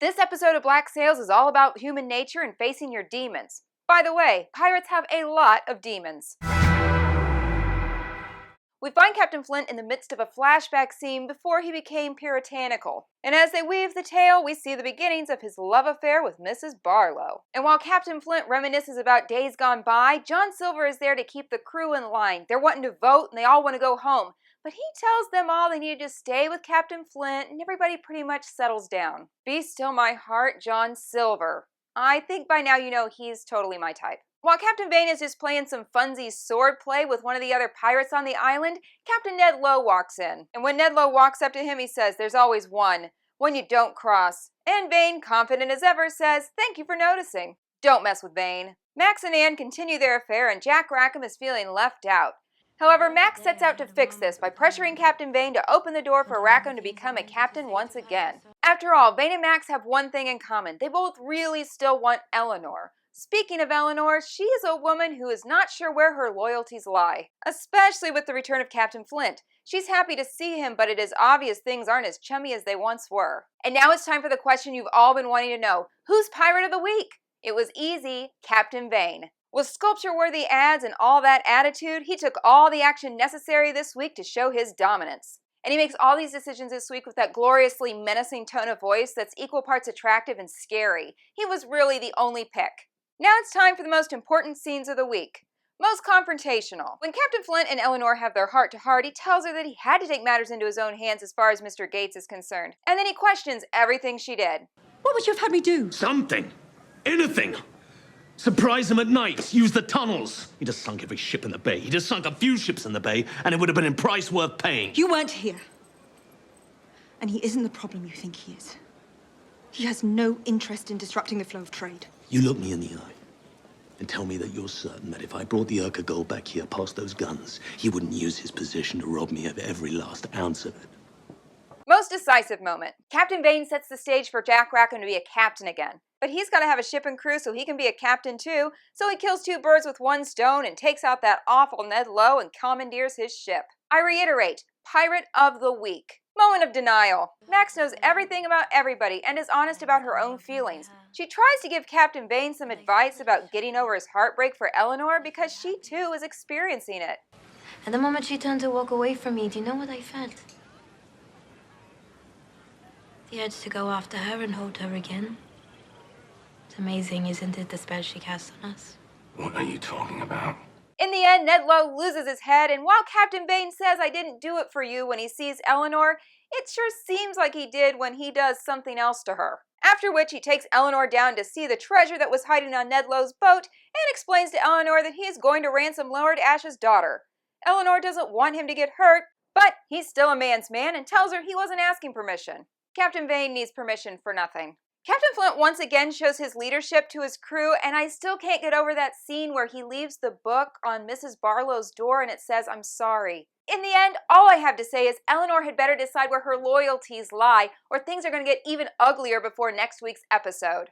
This episode of Black Sails is all about human nature and facing your demons. By the way, pirates have a lot of demons. We find Captain Flint in the midst of a flashback scene before he became puritanical. And as they weave the tale, we see the beginnings of his love affair with Mrs. Barlow. And while Captain Flint reminisces about days gone by, John Silver is there to keep the crew in line. They're wanting to vote and they all want to go home. But he tells them all they need to stay with Captain Flint, and everybody pretty much settles down. Be still my heart, John Silver. I think by now you know he's totally my type. While Captain Vane is just playing some funsy sword play with one of the other pirates on the island, Captain Ned Lowe walks in. And when Ned Lowe walks up to him, he says, "There's always one you don't cross." And Vane, confident as ever, says, "Thank you for noticing." Don't mess with Vane. Max and Anne continue their affair, and Jack Rackham is feeling left out. However, Max sets out to fix this by pressuring Captain Vane to open the door for Rackham to become a captain once again. After all, Vane and Max have one thing in common. They both really still want Eleanor. Speaking of Eleanor, she is a woman who is not sure where her loyalties lie, especially with the return of Captain Flint. She's happy to see him, but it is obvious things aren't as chummy as they once were. And now it's time for the question you've all been wanting to know. Who's Pirate of the Week? It was easy, Captain Vane. With sculpture-worthy ads and all that attitude, he took all the action necessary this week to show his dominance. And he makes all these decisions this week with that gloriously menacing tone of voice that's equal parts attractive and scary. He was really the only pick. Now it's time for the most important scenes of the week. Most confrontational. When Captain Flint and Eleanor have their heart-to-heart, he tells her that he had to take matters into his own hands as far as Mr. Gates is concerned. And then he questions everything she did. What would you have had me do? Something. Anything. Surprise him at night. Use the tunnels. He'd have sunk every ship in the bay. He'd have sunk a few ships in the bay, and it would have been a price worth paying. You weren't here. And he isn't the problem you think he is. He has no interest in disrupting the flow of trade. You look me in the eye and tell me that you're certain that if I brought the Urca gold back here past those guns, he wouldn't use his position to rob me of every last ounce of it. Most decisive moment. Captain Vane sets the stage for Jack Rackham to be a captain again. But he's got to have a ship and crew so he can be a captain too, so he kills two birds with one stone and takes out that awful Ned Lowe and commandeers his ship. I reiterate, Pirate of the Week. Moment of denial. Max knows everything about everybody and is honest about her own feelings. She tries to give Captain Vane some advice about getting over his heartbreak for Eleanor because she too is experiencing it. And the moment she turned to walk away from me, do you know what I felt? The urge to go after her and hold her again. It's amazing, isn't it, the spell she cast on us? What are you talking about? In the end, Ned Lowe loses his head, and while Captain Vane says, "I didn't do it for you," when he sees Eleanor, it sure seems like he did when he does something else to her. After which, he takes Eleanor down to see the treasure that was hiding on Ned Lowe's boat and explains to Eleanor that he is going to ransom Lord Ash's daughter. Eleanor doesn't want him to get hurt, but he's still a man's man and tells her he wasn't asking permission. Captain Vane needs permission for nothing. Captain Flint once again shows his leadership to his crew, and I still can't get over that scene where he leaves the book on Mrs. Barlow's door and it says, "I'm sorry." In the end, all I have to say is Eleanor had better decide where her loyalties lie, or things are going to get even uglier before next week's episode.